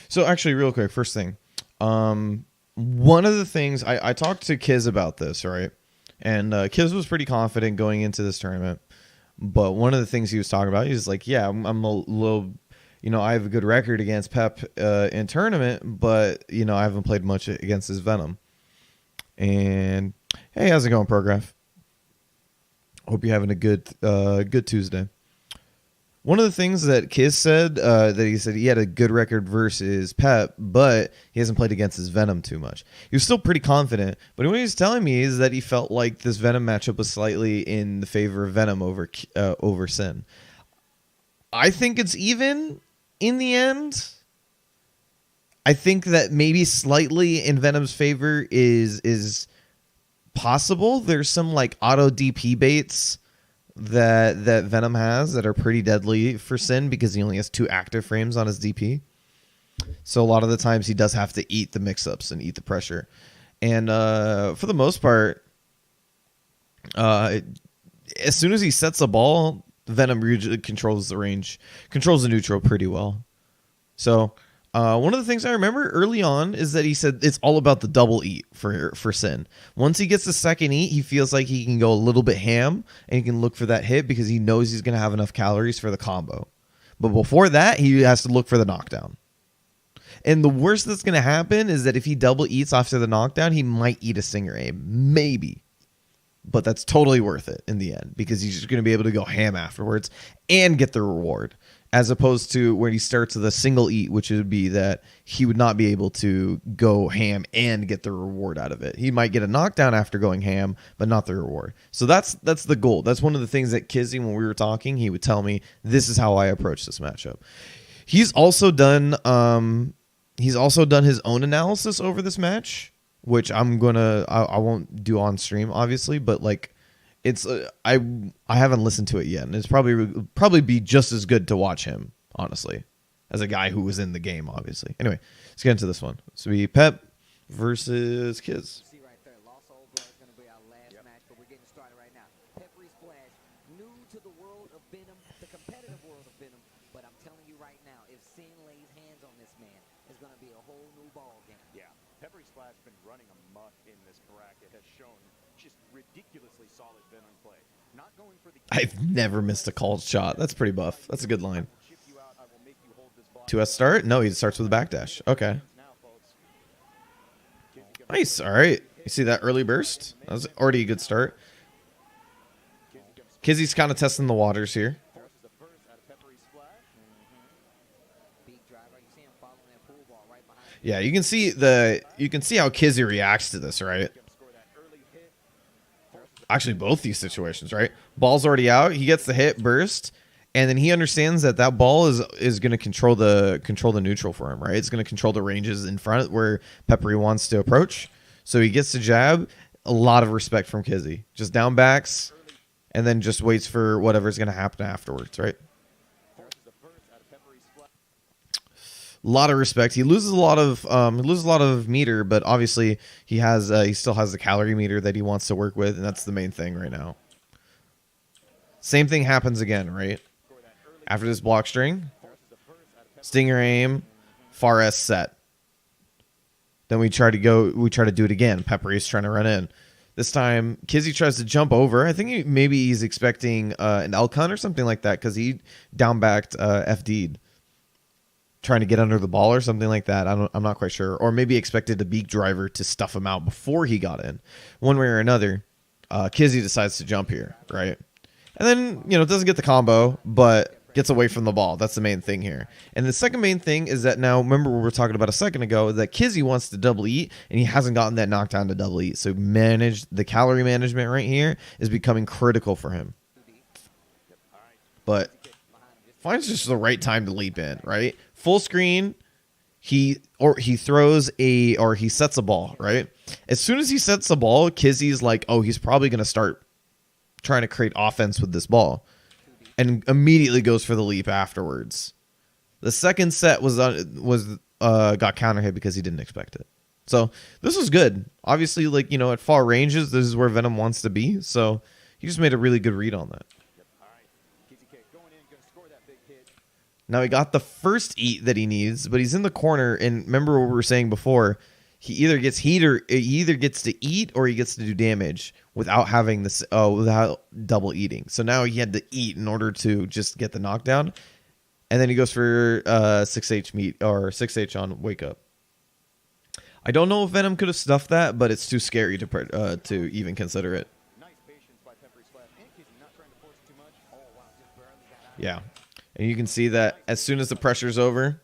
So actually, real quick, first thing, one of the things I talked to Kiz about this, right? And Kiz was pretty confident going into this tournament. But one of the things he was talking about, he was like, yeah, I'm a little, I have a good record against Pep in tournament, but, I haven't played much against his Venom. And, hey, how's it going, Prograph? Hope you're having a good Tuesday. One of the things that Kiz said, that he said he had a good record versus Pep, but he hasn't played against his Venom too much. He was still pretty confident, but what he was telling me is that he felt like this Venom matchup was slightly in the favor of Venom over Sin. I think it's even in the end. I think that maybe slightly in Venom's favor is possible. There's some like auto DP baits that Venom has that are pretty deadly for Sin because he only has 2 active frames on his DP. So a lot of the times he does have to eat the mix-ups and eat the pressure. And for the most part, as soon as he sets a ball, Venom usually controls the range, controls the neutral pretty well. So one of the things I remember early on is that he said it's all about the double eat for Sin. Once he gets the second eat, he feels like he can go a little bit ham and he can look for that hit because he knows he's going to have enough calories for the combo. But before that, he has to look for the knockdown. And the worst that's going to happen is that if he double eats after the knockdown, he might eat a Stinger aim. Maybe. But that's totally worth it in the end because he's just going to be able to go ham afterwards and get the reward. As opposed to when he starts with a single eat, which would be that he would not be able to go ham and get the reward out of it. He might get a knockdown after going ham, but not the reward. So that's the goal. That's one of the things that Kizzy, when we were talking, he would tell me, this is how I approach this matchup. He's also done his own analysis over this match, which I won't do on stream, obviously, but like, it's I haven't listened to it yet, and it's probably be just as good to watch him, honestly, as a guy who was in the game, obviously. Anyway, let's get into this one. So we Pep versus Kiz. See right there, Lost Old Blood is going to be our last match, but we're getting started right now. Peppery Splash, new to the world of Venom, the competitive world of Venom, but I'm telling you right now, if Sin lays hands on this man, it's going to be a whole new ball game. Yeah, Peppery Splash been running amok in this bracket, has shown just ridiculously solid Venom play. Not going for the I've never missed a called shot. That's pretty buff. That's a good line. 2S start? No, he starts with a backdash. Okay. Nice. All right. You see that early burst? That was already a good start. Kizzy's kind of testing the waters here. Yeah, you can see how Kizzy reacts to this, right? Actually, both these situations, right? Ball's already out. He gets the hit burst, and then he understands that ball is going to control the neutral for him, right? It's going to control the ranges in front where Peppery wants to approach. So he gets the jab. A lot of respect from Kizzy. Just down backs, and then just waits for whatever's going to happen afterwards, right? A lot of respect. He loses a lot of meter, but obviously he still has the calorie meter that he wants to work with, and that's the main thing right now. Same thing happens again, right? After this block string, Stinger aim, far S set. Then we try to do it again. Peppery's trying to run in. This time, Kizzy tries to jump over. I think maybe he's expecting an L-con or something like that because he down-backed FD'd. Trying to get under the ball or something like that. I'm not quite sure. Or maybe expected the beak driver to stuff him out before he got in. One way or another, Kizzy decides to jump here, right? And then, doesn't get the combo, but gets away from the ball. That's the main thing here. And the second main thing is that now, remember what we were talking about a second ago, that Kizzy wants to double eat, and he hasn't gotten that knockdown to double eat. So the calorie management right here is becoming critical for him. But finds just the right time to leap in, right? Full screen, he sets a ball, right? As soon as he sets the ball, Kizzy's like, oh, he's probably going to start trying to create offense with this ball, and immediately goes for the leap afterwards. The second set got counter hit because he didn't expect it. So this was good. Obviously, at far ranges, this is where Venom wants to be. So he just made a really good read on that. Now he got the first eat that he needs, but he's in the corner. And remember what we were saying before. He either gets to eat or he gets to do damage without having this without double eating. So now he had to eat in order to just get the knockdown, and then he goes for 6H meat or 6H on wake up. I don't know if Venom could have stuffed that, but it's too scary to even consider it. Nice patience by Peppery Splash. And Kizzie not trying to force too much. Oh, wow, just barely got out. Yeah, and you can see that as soon as the pressure's over,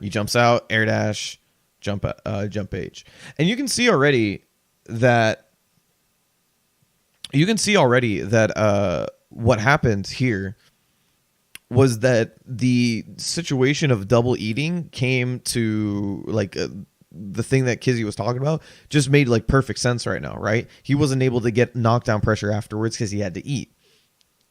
he jumps out, air dash, jump H, and you can see already that what happened here was that the situation of double eating came to like the thing that Kizzie was talking about just made like perfect sense right now, right? He wasn't able to get knockdown pressure afterwards because he had to eat.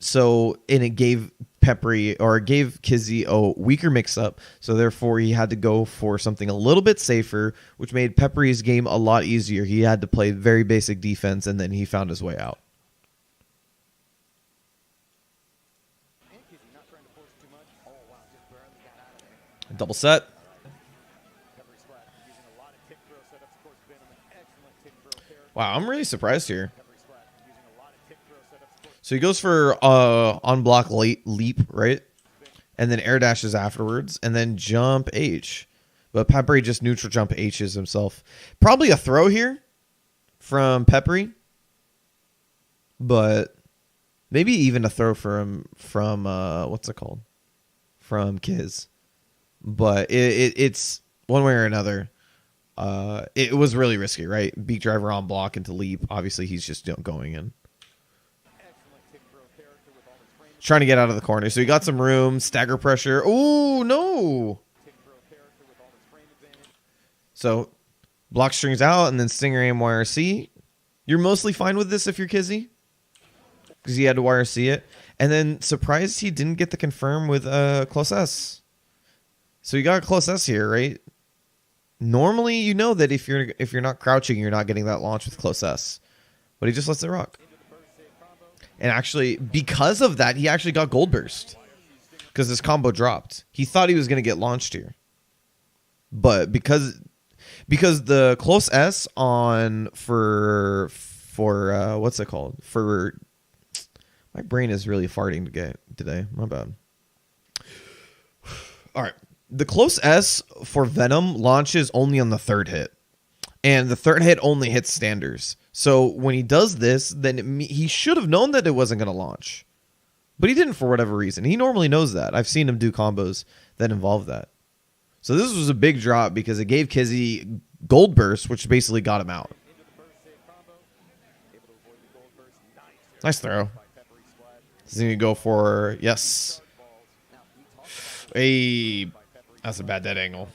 So, and it gave Kizzie a weaker mix-up, so therefore he had to go for something a little bit safer, which made Peppery's game a lot easier. He had to play very basic defense, and then he found his way out. And Kizzie not trying to force too much. Oh, wow, just barely got out of there. Double set. Peppery Splash using a lot of tick throw setups. Of course, Venom, an excellent tick throw pair. Wow, I'm really surprised here. Peppery Splash using a lot of tick throw setups. Of course, So he goes for on block leap, right? And then air dashes afterwards, and then jump H. But Peppery just neutral jump H's himself. Probably a throw here from Peppery, but maybe even a throw from what's it called? From Kiz. But it's one way or another. It was really risky, right? Beak driver on block into leap. Obviously, he's just going in. Trying to get out of the corner. So he got some room. Stagger pressure. Oh, no. So block strings out and then Stinger aim YRC. You're mostly fine with this if you're Kizzie, because he had to YRC it. And then surprised he didn't get the confirm with close S. So you got a close S here, right? Normally, you know that if you're not crouching, you're not getting that launch with close S. But he just lets it rock. And actually, because of that, he actually got gold burst. Because his combo dropped. He thought he was going to get launched here. But because the close S on for what's it called? For my brain is really farting today. My bad. All right. The close S for Venom launches only on the third hit. And the third hit only hits standers. So when he does this, then he should have known that it wasn't going to launch. But he didn't for whatever reason. He normally knows that. I've seen him do combos that involve that. So this was a big drop because it gave Kizzie gold burst, which basically got him out. Nice throw. He's going to go for, yes. Hey, that's a bad dead angle.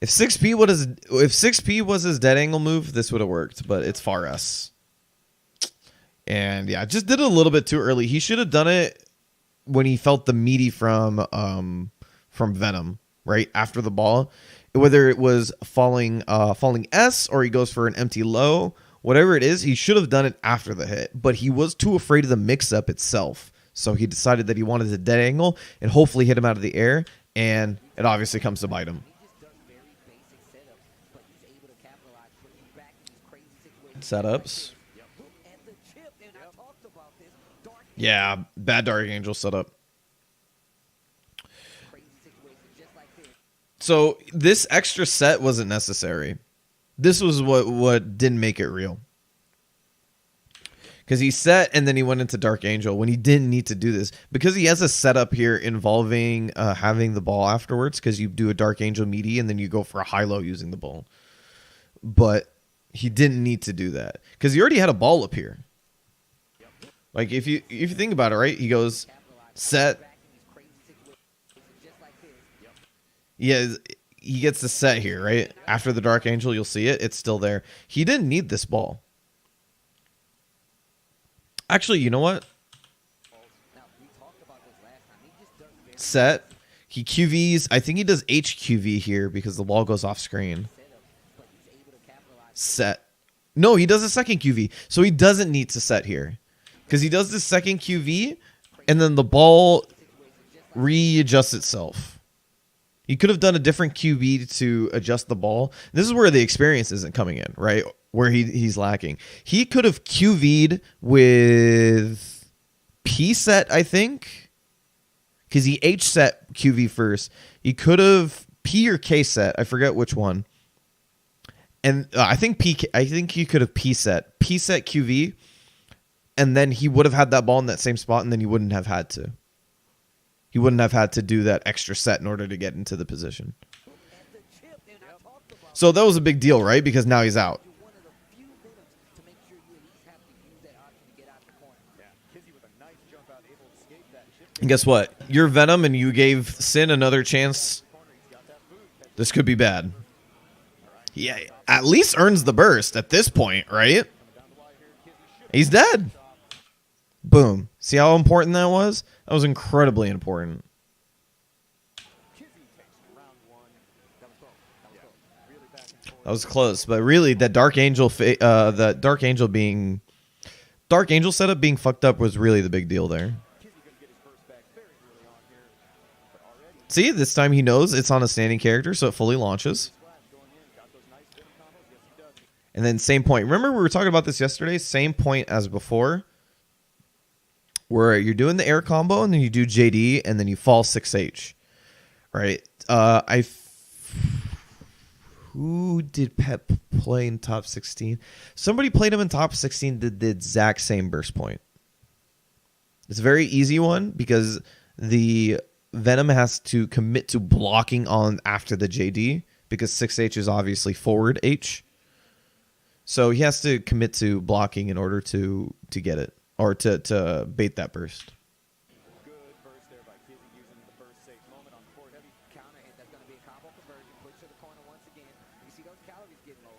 If 6P was his dead angle move, this would have worked, but it's far S. And yeah, just did it a little bit too early. He should have done it when he felt the meaty from Venom, right after the ball. Whether it was falling S or he goes for an empty low, whatever it is, he should have done it after the hit. But he was too afraid of the mix-up itself, so he decided that he wanted the dead angle and hopefully hit him out of the air, and it obviously comes to bite him. Setups. Yeah, bad Dark Angel setup. So this extra set wasn't necessary. This was what didn't make it real. Because he set and then he went into Dark Angel when he didn't need to do this. Because he has a setup here involving having the ball afterwards, because you do a Dark Angel meaty and then you go for a high-low using the ball. But he didn't need to do that because he already had a ball up here. Like if you think about it, right? He goes set. Yeah, he gets the set here, right? After the Dark Angel, you'll see it. It's still there. He didn't need this ball. Actually, you know what? Set. He QVs. I think he does HQV here because the ball goes off screen. Set. No, he does a second QV. So he doesn't need to set here. Because he does the second QV, and then the ball readjust itself. He could have done a different QB to adjust the ball. This is where the experience isn't coming in, right? Where he's lacking. He could have QB'd with P set, I think, because he H set QV first. He could have P or K set. I forget which one. And I think he could have P set QV, and then he would have had that ball in that same spot, and then he wouldn't have had to. He wouldn't have had to do that extra set in order to get into the position. So that was a big deal, right? Because now he's out. And guess what? You're Venom and you gave Sin another chance. This could be bad. Yeah, at least earns the burst at this point, right? He's dead. Boom. See how important that was? That was incredibly important. That was close, but really that Dark Angel Dark Angel setup being fucked up was really the big deal there. See, this time he knows it's on a standing character, so it fully launches. And then same point. Remember we were talking about this yesterday? Same point as before. Where you're doing the air combo and then you do JD and then you fall 6H. Right? Who did Pep play in top 16? Somebody played him in top 16 did the exact same burst point. It's a very easy one because the Venom has to commit to blocking on after the JD because 6H is obviously forward H. So he has to commit to blocking in order to get it or to bait that burst. Good burst there by Kizzy using the burst safe moment on forward heavy. Counter hit, that's going to be a combo conversion. Push to the corner once again. You see those calories getting low.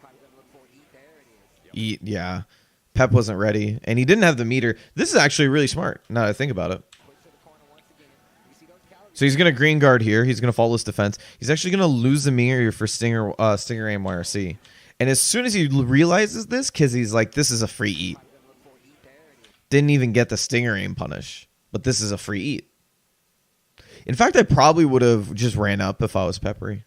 Probably going to look for eat. There it is. Eat, yeah. Pep wasn't ready, and he didn't have the meter. This is actually really smart, now that I think about it. So he's going to green guard here. He's going to follow his defense. He's actually going to lose the meter for Stinger Aim YRC. And as soon as he realizes this, Kizzy's like, this is a free eat. Didn't even get the Stinger Aim punish, but this is a free eat. In fact, I probably would have just ran up if I was Peppery.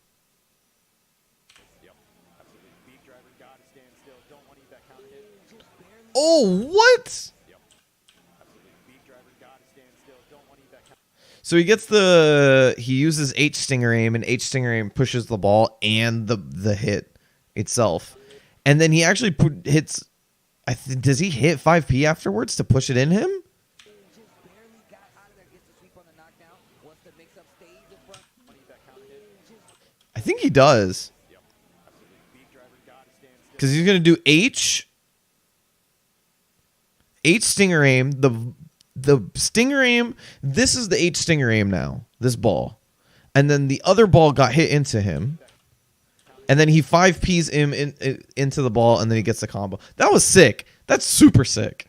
Oh, what? So he gets he uses H Stinger Aim, and H Stinger Aim pushes the ball and the hit itself. And then he actually hits, does he hit 5P afterwards to push it in him? I think he does. Because he's going to do H Stinger Aim, the Stinger Aim, this is the H Stinger Aim now, this ball. And then the other ball got hit into him. And then he 5Ps him into the ball, and then he gets the combo. That was sick. That's super sick.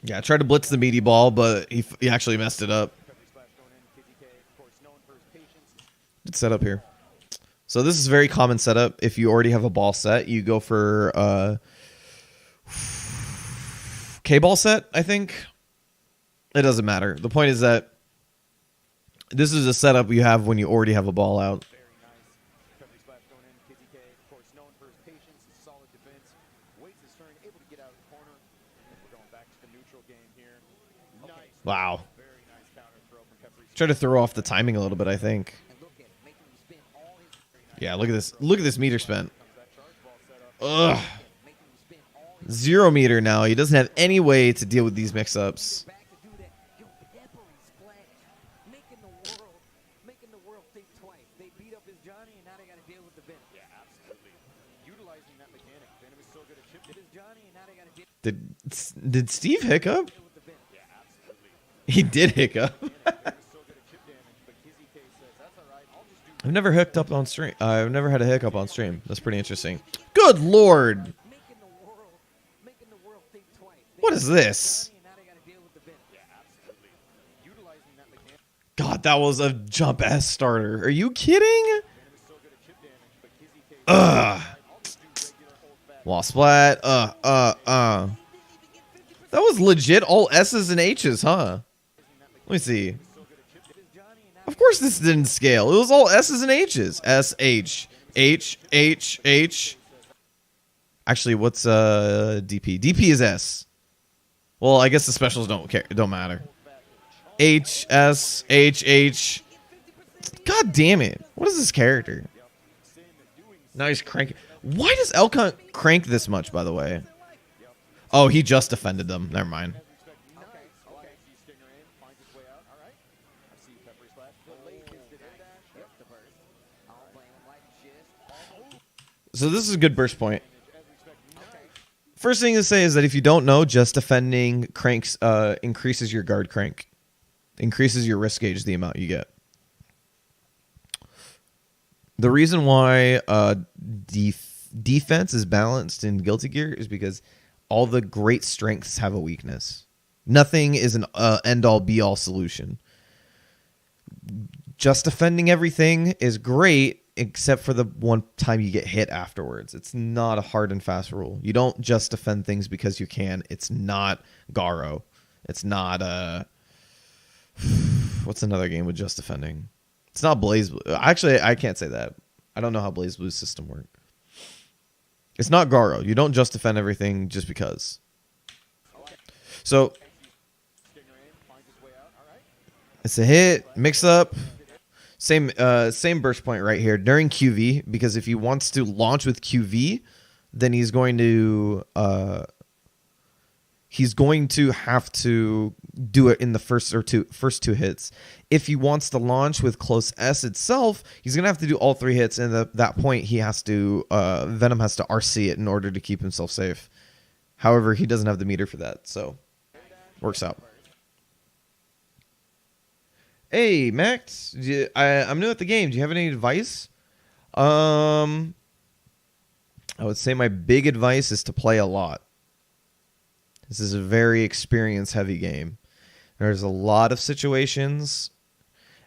Yeah, I tried to blitz the meaty ball, but he actually messed it up. Good setup here. So this is a very common setup. If you already have a ball set, you go for K-ball set, I think. It doesn't matter. The point is that this is a setup you have when you already have a ball out. Very nice. Peppery splash going in. KizzieKay, of course, known for his patience, his solid defense. Waits his turn, able to get out of the corner. We're going back to the neutral game here. Nice. Wow. Very nice counter throw from Peppery. Try to throw off the timing a little bit, I think. Yeah, look at this. Look at this meter spent. Ugh. 0 meter now. He doesn't have any way to deal with these mix-ups. Did Steve hiccup? He did hiccup. I've never hooked up on stream. I've never had a hiccup on stream. That's pretty interesting. Good Lord. What is this? God, that was a jump S starter. Are you kidding? Ugh. Wall splat. That was legit all S's and H's, huh? Let me see. Of course this didn't scale. It was all S's and H's. S, H, H, H, H. Actually, what's DP? DP is S. Well, I guess the specials don't matter. H, S, H, H. God damn it. What is this character? Nice crank. Why does Elcon crank this much, by the way? Oh, he just defended them. Never mind. So this is a good burst point. First thing to say is that if you don't know, just defending cranks increases your guard crank. Increases your risk gauge, the amount you get. The reason why defense is balanced in Guilty Gear is because all the great strengths have a weakness. Nothing is an end-all, be-all solution. Just defending everything is great, except for the one time you get hit afterwards. It's not a hard and fast rule. You don't just defend things because you can. It's not Garo. It's not what's another game with just defending? It's not Blaze Blue. Actually, I can't say that. I don't know how Blaze Blue's system works. It's not Garo. You don't just defend everything just because. So it's a hit, mix up. Same burst point right here during QV, because if he wants to launch with QV, then he's going to have to do it in the first two hits. If he wants to launch with close S itself, he's gonna have to do all 3 hits, and at that point he has to Venom has to RC it in order to keep himself safe. However, he doesn't have the meter for that, so works out. Hey, Max, I'm new at the game. Do you have any advice? I would say my big advice is to play a lot. This is a very experience-heavy game. There's a lot of situations.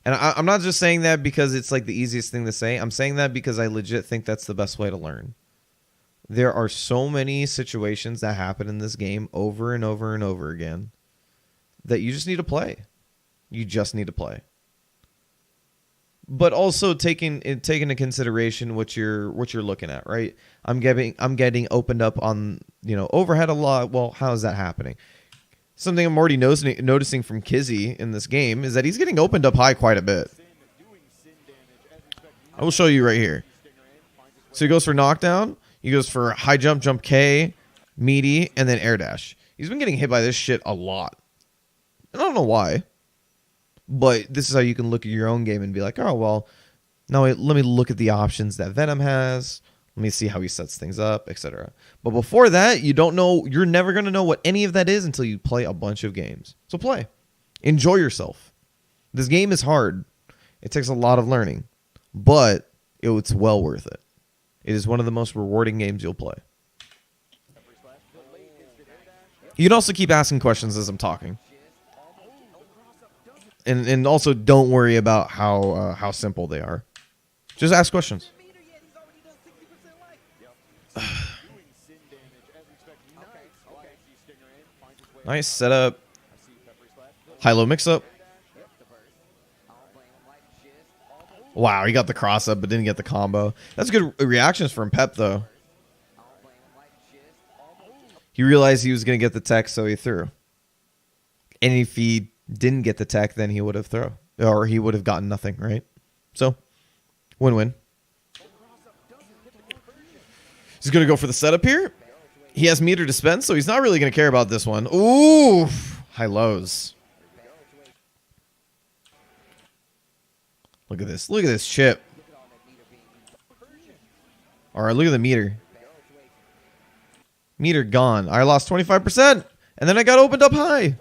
And I'm not just saying that because it's like the easiest thing to say. I'm saying that because I legit think that's the best way to learn. There are so many situations that happen in this game over and over and over again that you just need to play. You just need to play. But also taking into consideration what you're looking at, right? I'm getting opened up on, overhead a lot. Well, how is that happening? Something I'm already noticing from Kizzy in this game is that he's getting opened up high quite a bit. I will show you right here. So he goes for knockdown. He goes for high jump, jump K, meaty, and then air dash. He's been getting hit by this shit a lot. I don't know why. But this is how you can look at your own game and be like, oh, well, now let me look at the options that Venom has. Let me see how he sets things up, etc. But before that, you don't know. You're never going to know what any of that is until you play a bunch of games. So play. Enjoy yourself. This game is hard. It takes a lot of learning. But it's well worth it. It is one of the most rewarding games you'll play. You can also keep asking questions as I'm talking. And also don't worry about how simple they are. Just ask questions. Nice setup. High-low mix-up. Wow, he got the cross-up but didn't get the combo. That's good reactions from Pep, though. He realized he was going to get the tech, so he threw. And if he didn't get the tech, then he would have thrown. Or he would have gotten nothing, right? So, win-win. He's going to go for the setup here. He has meter to spend, so he's not really going to care about this one. Ooh, high lows. Look at this. Look at this chip. All right, look at the meter. Meter gone. I lost 25%, and then I got opened up high.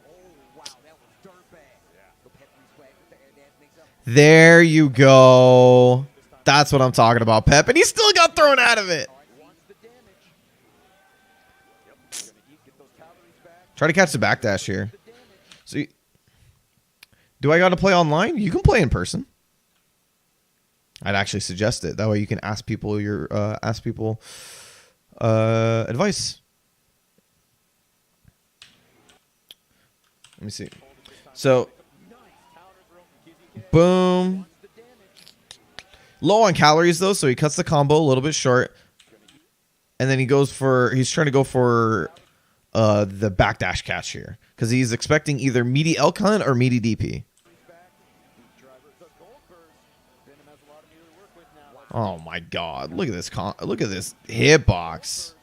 There you go. That's what I'm talking about, Pep. And he still got thrown out of it. Try to catch the backdash here. So, do I got to play online? You can play in person. I'd actually suggest it. That way you can ask people advice. Let me see. So, boom. Low on calories, though, so he cuts the combo a little bit short. And then he's trying to go for the backdash catch here. Because he's expecting either meaty L-Con or meaty DP. Oh my God! Look at this! Look at this hitbox.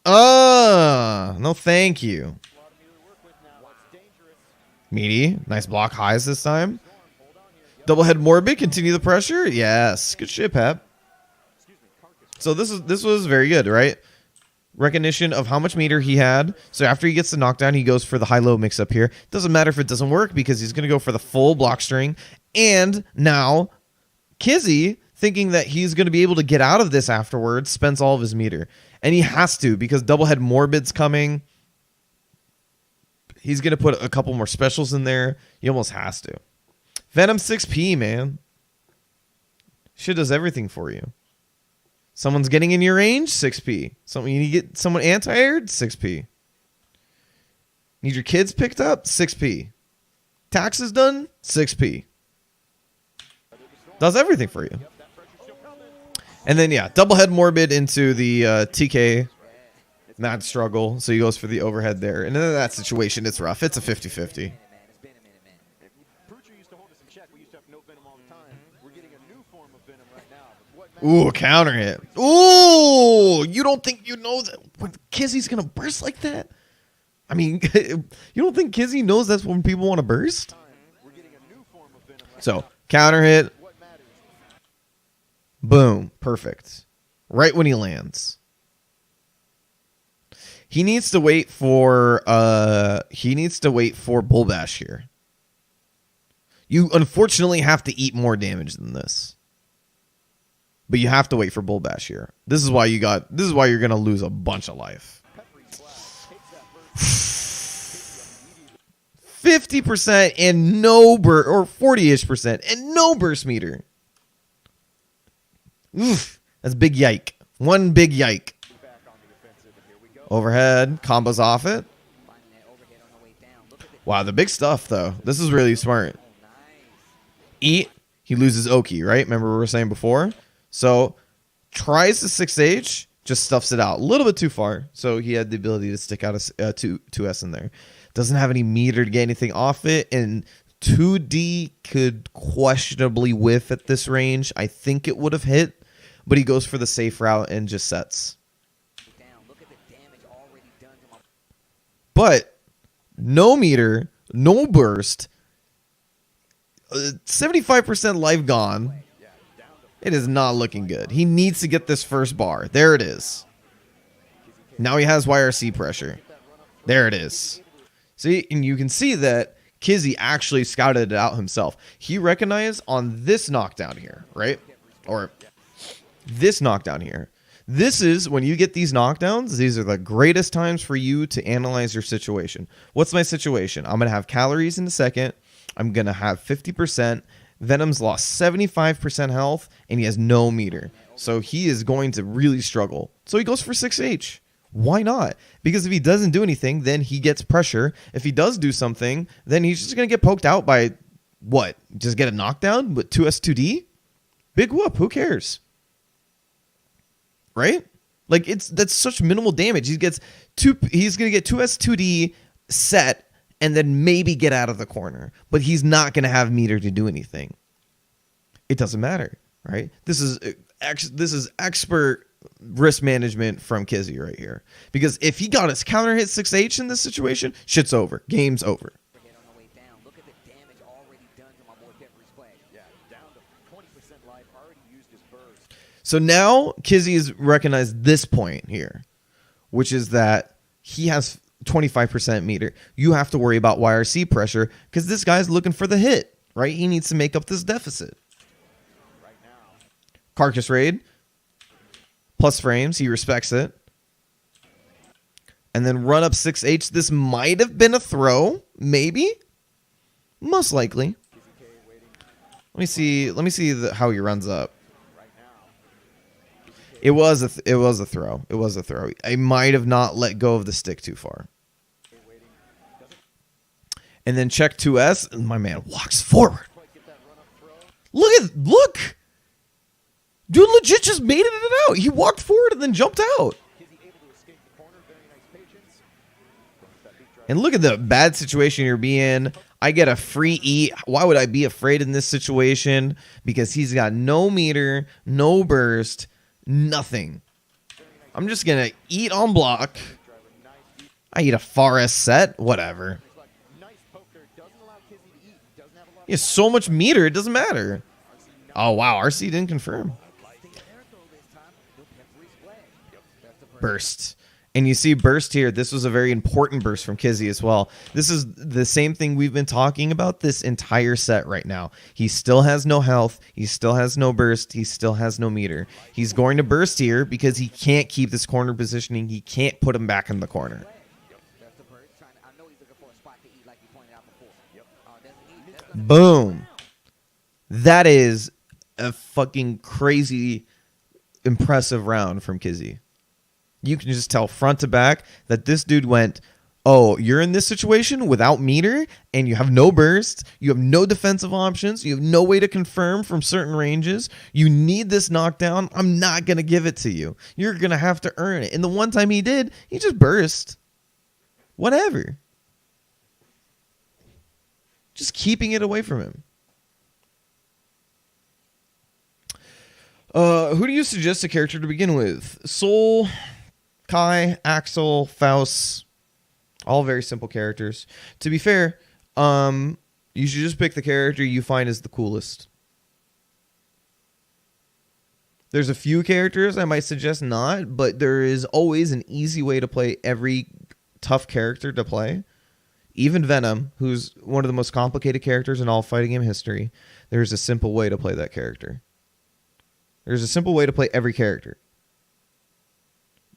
No, thank you. Meaty, nice block highs this time. Double head morbid, continue the pressure. Yes, good shit, Pep. So this was very good, right? Recognition of how much meter he had. So after he gets the knockdown, he goes for the high-low mix-up here. Doesn't matter if it doesn't work because he's going to go for the full block string. And now Kizzie, thinking that he's going to be able to get out of this afterwards, spends all of his meter. And he has to because double head morbid's coming. He's going to put a couple more specials in there. He almost has to. Venom 6P, man. Shit does everything for you. Someone's getting in your range, 6P. You need to get someone anti-aired, 6P. Need your kids picked up, 6P. Taxes done, 6P. Does everything for you. And then, yeah, double head morbid into the TK mad struggle. So he goes for the overhead there. And in that situation, it's rough. It's a 50-50. Ooh, counter hit. Ooh, you don't think you know that when Kizzie's going to burst like that? I mean, you don't think Kizzie knows that's when people want to burst? So, counter hit. Boom. Perfect. Right when he lands. He needs to wait for Bull Bash here. You unfortunately have to eat more damage than this. But you have to wait for Bull Bash here. This is why you're gonna lose a bunch of life. 50% and no burst, or 40-ish% and no burst meter. Oof, that's big yike. One big yike. Overhead, combos off it. Wow, the big stuff though. This is really smart. Eat, he loses Oki, right? Remember we were saying before? So, tries the 6H, just stuffs it out. A little bit too far. So, he had the ability to stick out a 2S in there. Doesn't have any meter to get anything off it. And 2D could questionably whiff at this range. I think it would have hit. But he goes for the safe route and just sets. But, no meter, no burst. 75% life gone. It is not looking good. He needs to get this first bar. There it is. Now he has YRC pressure. There it is. See, and you can see that Kizzie actually scouted it out himself. He recognized on this knockdown here, right? Or this knockdown here. This is when you get these knockdowns, these are the greatest times for you to analyze your situation. What's my situation? I'm going to have calories in a second. I'm going to have 50%. Venom's lost 75% health, and he has no meter. So he is going to really struggle. So he goes for 6H. Why not? Because if he doesn't do anything, then he gets pressure. If he does do something, then he's just going to get poked out by, what? Just get a knockdown with 2S2D? Big whoop. Who cares? Right? Like, that's such minimal damage. He's going to get 2S2D set, and then maybe get out of the corner. But he's not going to have meter to do anything. It doesn't matter, right? This is expert risk management from Kizzie right here. Because if he got his counter hit 6H in this situation, shit's over. Game's over. So now Kizzie has recognized this point here, which is that he has 25% meter. You have to worry about YRC pressure because this guy's looking for the hit, right? He needs to make up this deficit. Carcass raid. Plus frames. He respects it. And then run up 6H. This might have been a throw. Maybe. Most likely. Let me see how he runs up. It was a throw. It was a throw. I might have not let go of the stick too far. And then check 2S, and my man walks forward. Look! Dude legit just made it out. He walked forward and then jumped out. And look at the bad situation you're being. I get a free eat. Why would I be afraid in this situation? Because he's got no meter, no burst, nothing. I'm just going to eat on block. I eat a far S set. Whatever. He has so much meter, it doesn't matter. Oh, wow. RC didn't confirm. Burst. And you see burst here. This was a very important burst from Kizzie as well. This is the same thing we've been talking about this entire set right now. He still has no health. He still has no burst. He still has no meter. He's going to burst here because he can't keep this corner positioning. He can't put him back in the corner. Boom. That is a fucking crazy, impressive round from Kizzie. You can just tell front to back that this dude went, oh, you're in this situation without meter and you have no burst. You have no defensive options. You have no way to confirm from certain ranges. You need this knockdown. I'm not going to give it to you. You're going to have to earn it. And the one time he did, he just burst. Whatever. Just keeping it away from him. Who do you suggest a character to begin with? Soul, Kai, Axel, Faust, all very simple characters. To be fair, you should just pick the character you find is the coolest. There's a few characters I might suggest not, but there is always an easy way to play every tough character to play. Even Venom, who's one of the most complicated characters in all fighting game history, there's a simple way to play that character. There's a simple way to play every character.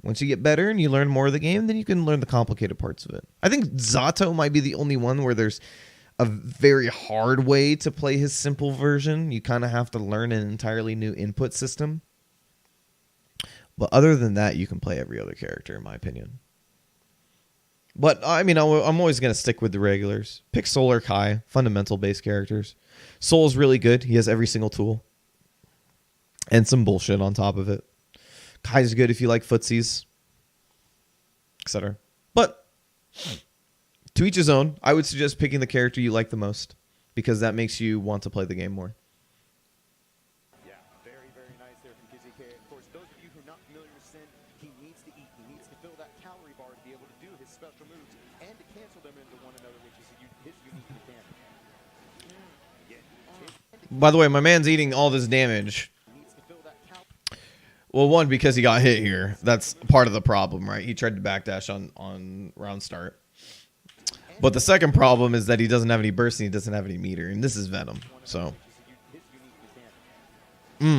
Once you get better and you learn more of the game, then you can learn the complicated parts of it. I think Zato might be the only one where there's a very hard way to play his simple version. You kind of have to learn an entirely new input system. But other than that, you can play every other character, in my opinion. But, I mean, I'm always going to stick with the regulars. Pick Soul or Kai, fundamental-based characters. Soul's really good. He has every single tool. And some bullshit on top of it. Kai's good if you like footsies, etc. But, to each his own. I would suggest picking the character you like the most. Because that makes you want to play the game more. Yeah, very, very nice there from KizzieKay. Of course, those of you who are not familiar with Sin, he needs to eat. He needs to fill that calorie bar to be able to do his special moves and to cancel them into one another, which is his unique mechanic. By the way, my man's eating all this damage. Well, one, because he got hit here. That's part of the problem, right? He tried to backdash on round start. But the second problem is that he doesn't have any burst and he doesn't have any meter. And this is Venom, so. He's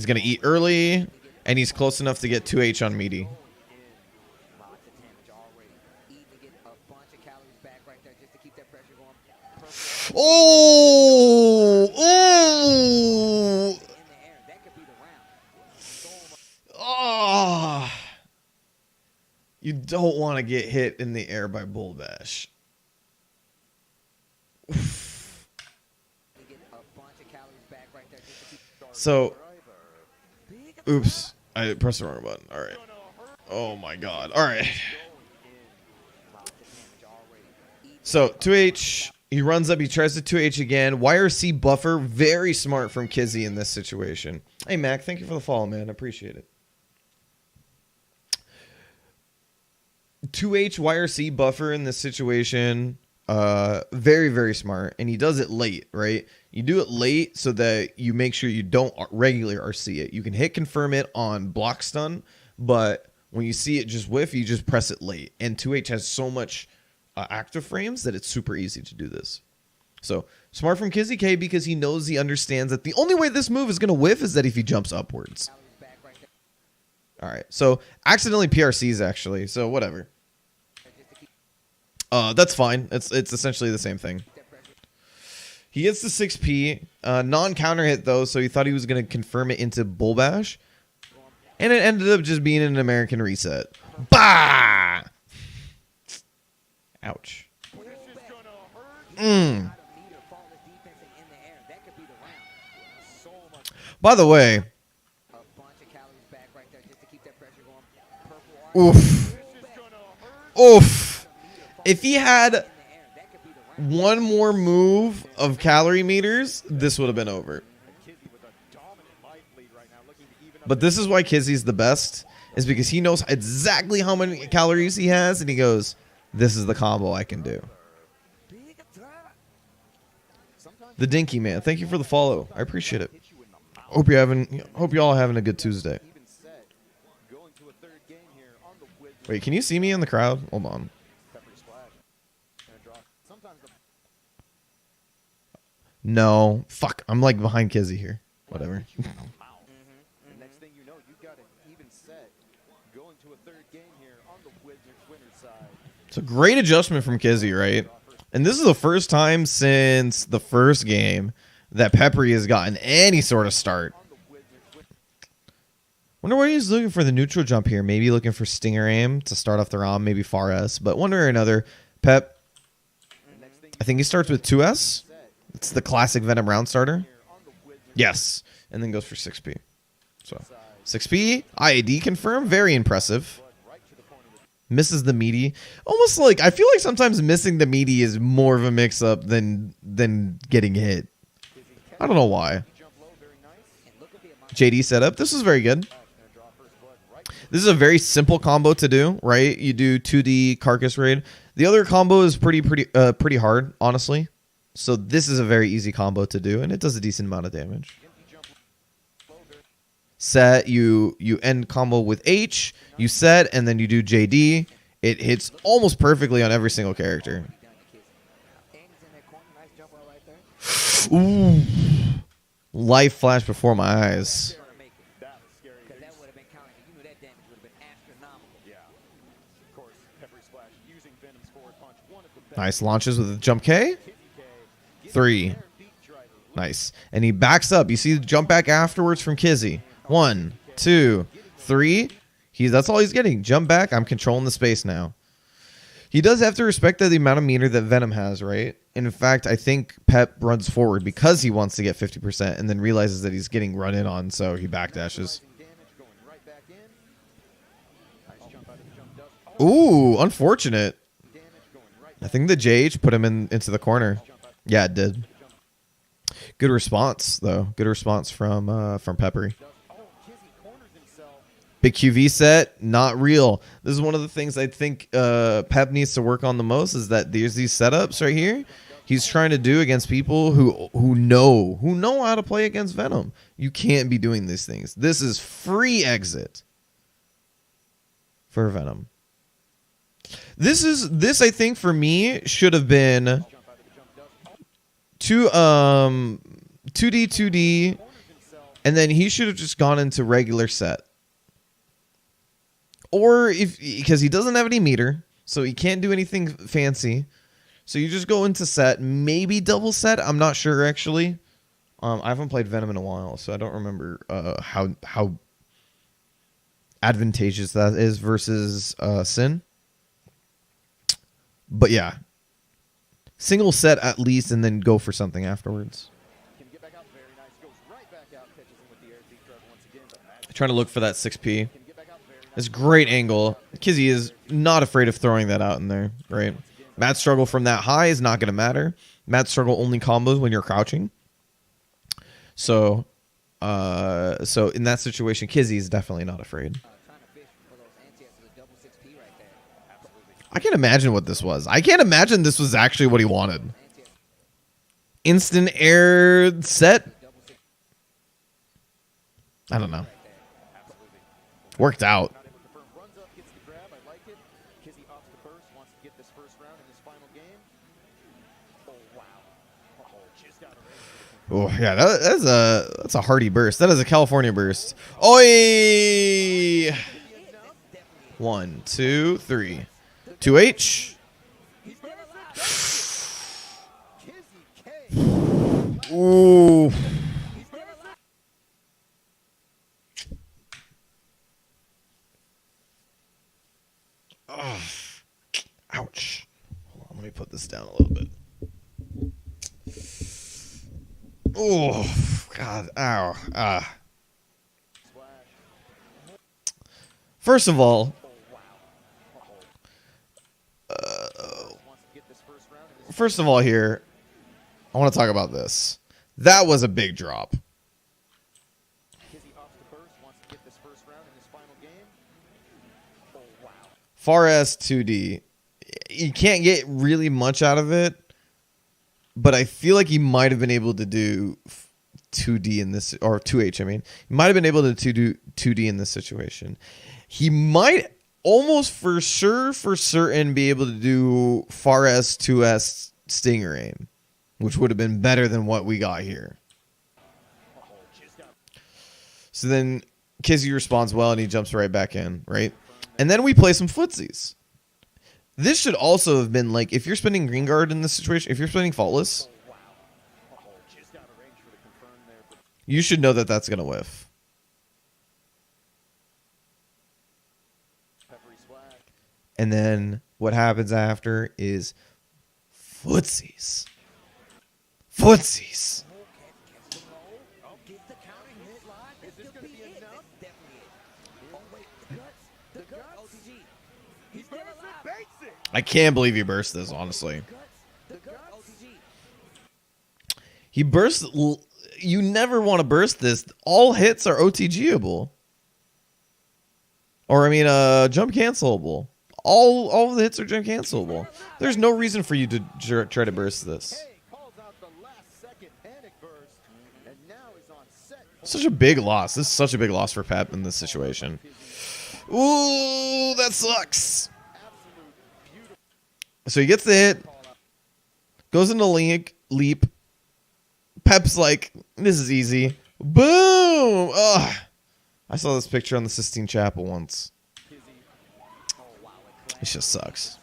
going to eat early, and he's close enough to get 2H on meaty. Oh! Oh! Oh! You don't want to get hit in the air by Bull Bash. So, oops. I pressed the wrong button. All right. Oh my god. All right. So, 2H... He runs up, he tries to 2H again. YRC buffer, very smart from Kizzie in this situation. Hey, Mac, thank you for the follow, man. I appreciate it. 2H YRC buffer in this situation, very, very smart. And he does it late, right? You do it late so that you make sure you don't regularly RC it. You can hit confirm it on block stun, but when you see it just whiff, you just press it late. And 2H has so much... active frames that it's super easy to do this. So smart from KizzieKay because he knows, he understands that the only way this move is going to whiff is that if he jumps upwards. All right, so accidentally PRCs actually, so whatever. That's fine. It's essentially the same thing. He gets the 6P, non-counter hit though, so he thought he was going to confirm it into Bull Bash, and it ended up just being an American reset. Bah! By the way, A bunch of calories back right there just to keep that pressure going. Purple arm. oof, oof. If he had That could be the round. one more move of calorie meters, this would have been over. Kizzy with a dominant life lead right now, looking to even up. But this is why Kizzie's the best, is because he knows exactly how many calories he has, and he goes, this is the combo I can do. Big attack. Sometimes The Dinky Man, thank you for the follow. I appreciate it. hit you in the mouth. Hope you all are having a good Tuesday. Even set. Going to a third game here on the Wizards. Wait, can you see me in the crowd? Hold on. Peppery splash. Gonna draw. Sometimes the No. Fuck, I'm like behind Kizzie here. Whatever. hit you in the mouth. And next thing you know, you got an even set. Going to a third game here on the Wizards winner's side. It's a great adjustment from Kizzie, right? And this is the first time since the first game that Peppery has gotten any sort of start. On the Wizards winner's Wonder why he's looking for the neutral jump here. Maybe looking for Stinger Aim to start off the ROM, maybe Far S. But one or another, Pep, next thing I think he starts with 2S. It's the classic Venom round starter. here on the Wizards Yes. And then goes for 6P. So 6P, IAD confirmed. Very impressive. right to the corner with Misses the meaty. Almost like, I feel like sometimes missing the meaty is more of a mix-up than getting hit. I don't know why. jump low, very nice. And look at the amount. JD setup. This is very good. Gonna draw first blood right. This is a very simple combo to do, right? You do 2D carcass raid. The other combo is pretty hard, honestly. So this is a very easy combo to do, and it does a decent amount of damage. Empty jump low, very Set, you end combo with H, you set, and then you do JD. It hits almost perfectly on every single character. Done to Kizzy. And he's in that corner. Nice jump ball right there. Ooh. Life flashed before my eyes. Trying to make it. that was scary. Because that would have been counting. You knew that damage would have been astronomical. Yeah. Of course, Peppery splash using Venom's forward punch. One of the best. Nice launches with a jump K. KizzieKay. 3. Nice. And he backs up. You see the jump back afterwards from Kizzie. 1, 2, 3. That's all he's getting. Jump back. I'm controlling the space now. He does have to respect the amount of meter that Venom has, right? In fact, I think Pep runs forward because he wants to get 50% and then realizes that he's getting run in on, so he backdashes. Damage going right back in. Nice jump out of the jump dust. Ooh, unfortunate. Damage going right I think the JH put him into the corner. Yeah, it did. Good response, though. Good response from Peppery. Oh, Kizzy corners himself. Big QV set, not real. This is one of the things I think Pep needs to work on the most, is that there's these setups right here he's trying to do against people who know how to play against Venom. You can't be doing these things. This is free exit for Venom. This I think for me should have been 2D, and then he should have just gone into regular set. Or because he doesn't have any meter, so he can't do anything fancy. So you just go into set, maybe double set. I'm not sure actually. I haven't played Venom in a while, so I don't remember how advantageous that is versus Sin. But yeah, single set at least, and then go for something afterwards. Can get back out. Very nice. Goes right back out. Catches him with the air deep throw once again. But Matt Trying to look for that 6P. can get back out. Very nice. It's a great angle. Kizzie is not afraid of throwing that out in there, right? Mad struggle from that high is not going to matter. Mad struggle only combos when you're crouching. So in that situation, Kizzie is definitely not afraid. Trying to fish for those anti-airs with a double 6P right there. I can't imagine what this was. I can't imagine this was actually what he wanted. Anti-airs, Instant air set? double 6P I don't know. right there. Worked out. Not able to confirm. Runs up, gets the grab. I like it. Kizzy opts the burst. Wants to get this first round in this final game. Oh wow. Oh, just got a raise. Oh yeah, that's a hearty burst. That is a California burst. Oi! 1, 2, 3. 2H. KizzieKay. Ooh. Ugh. Ouch. Hold on, let me put this down a little bit. Oh, God. Ow. First of all, here, I want to talk about this. That was a big drop. Far as 2D, you can't get really much out of it, but I feel like he might have been able to do 2D in this, or 2H, I mean. He might have been able to do 2D in this situation. He might almost for sure, for certain, be able to do Far S 2S Stingray, which would have been better than what we got here. So then Kizzy responds well, and he jumps right back in, right? And then we play some footsies. This should also have been like, if you're spinning Green Guard in this situation, if you're spinning Faultless, you should know that that's going to whiff. And then what happens after is footsies. Footsies. I can't believe he burst this, honestly. He burst. You never want to burst this. All hits are OTGable. Or, I mean, jump cancelable. All the hits are jump cancelable. There's no reason for you to try to burst this. Such a big loss. This is such a big loss for Pep in this situation. Ooh, that sucks. So he gets the hit, goes into leap. Pep's like, this is easy. Boom! Ugh. I saw this picture on the Sistine Chapel once. It just sucks.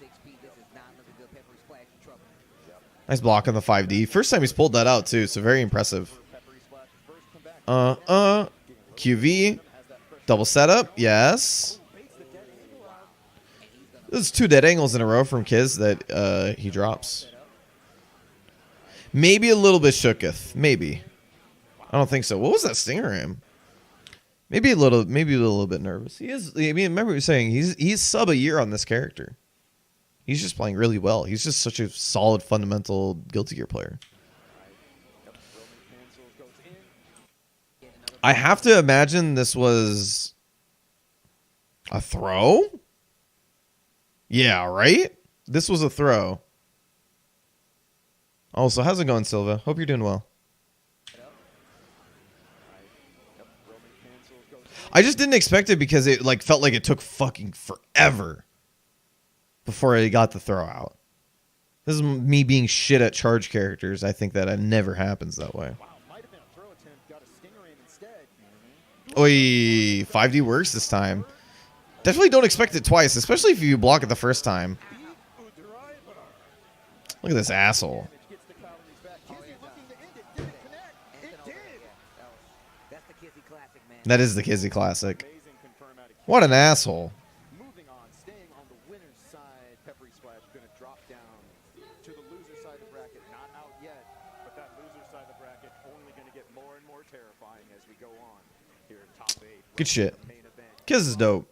Nice block on the 5D. First time he's pulled that out, too, so very impressive. QV. Double setup. Yes. This is 2 dead angles in a row from Kizz that he drops. Maybe a little bit shooketh. Maybe. I don't think so. What was that stinger him? Maybe a little bit nervous. He is. I mean, remember what he was saying. He's sub a year on this character. He's just playing really well. He's just such a solid fundamental Guilty Gear player. I have to imagine this was a throw. Yeah, right? This was a throw. Oh, so how's it going, Silva? Hope you're doing well. I just didn't expect it because it felt like it took fucking forever before I got the throw out. This is me being shit at charge characters. I think that it never happens that way. Oi, 5D works this time. Definitely don't expect it twice, especially if you block it the first time. Look at this asshole. That is the Kizzy Classic. What an asshole. Moving on, staying on the winner's side, Peppery Splash going to drop down to the loser side of the bracket. Not out yet, but that loser side of the bracket only going to get more and more terrifying as we go on here at top 8. Good shit. Kizz is dope.